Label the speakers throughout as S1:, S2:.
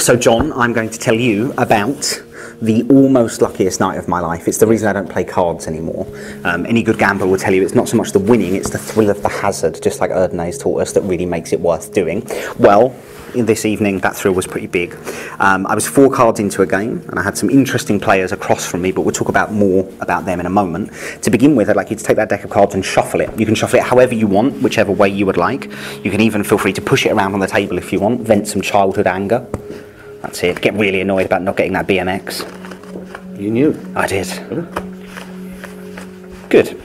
S1: So John, I'm going to tell you about the almost luckiest night of my life. It's the reason I don't play cards anymore. Any good gambler will tell you it's not so much the winning, it's the thrill of the hazard, just like Erdnay's taught us, that really makes it worth doing. Well, in this evening, that thrill was pretty big. I was 4 cards into a game, and I had some interesting players across from me, but we'll talk about more about them in a moment. To begin with, I'd like you to take that deck of cards and shuffle it. You can shuffle it however you want, whichever way you would like. You can even feel free to push it around on the table if you want, vent some childhood anger. That's it. Get really annoyed about not getting that BMX.
S2: You knew?
S1: I did. Good.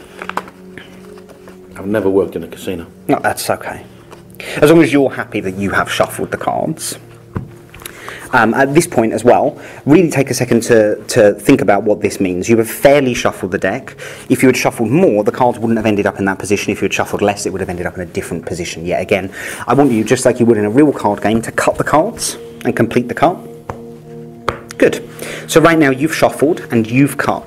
S2: I've never worked in a casino.
S1: No, that's okay. As long as you're happy that you have shuffled the cards. At this point as well, really take a second to think about what this means. You have fairly shuffled the deck. If you had shuffled more, the cards wouldn't have ended up in that position. If you had shuffled less, it would have ended up in a different position. Yet again, I want you, just like you would in a real card game, to cut the cards and complete the cut. Good. So right now you've shuffled and you've cut.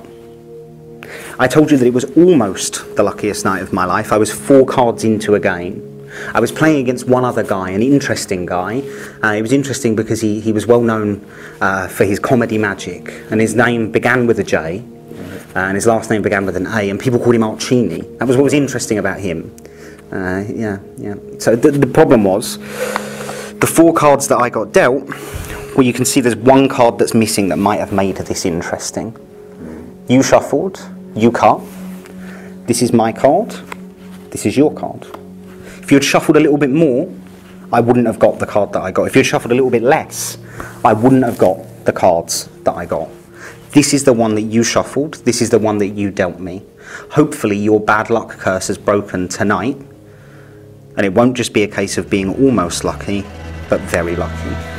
S1: I told you that it was almost the luckiest night of my life. I was 4 cards into a game. I was playing against one other guy, an interesting guy. He was interesting because he was well known for his comedy magic, and his name began with a J, and his last name began with an A, and people called him Archini. That was what was interesting about him. Yeah. So the problem was, the 4 cards that I got dealt, well, you can see there's one card that's missing that might have made this interesting. You shuffled, you cut. This is my card, this is your card. If you had shuffled a little bit more, I wouldn't have got the card that I got. If you had shuffled a little bit less, I wouldn't have got the cards that I got. This is the one that you shuffled, this is the one that you dealt me. Hopefully your bad luck curse has broken tonight, and it won't just be a case of being almost lucky, but very lucky.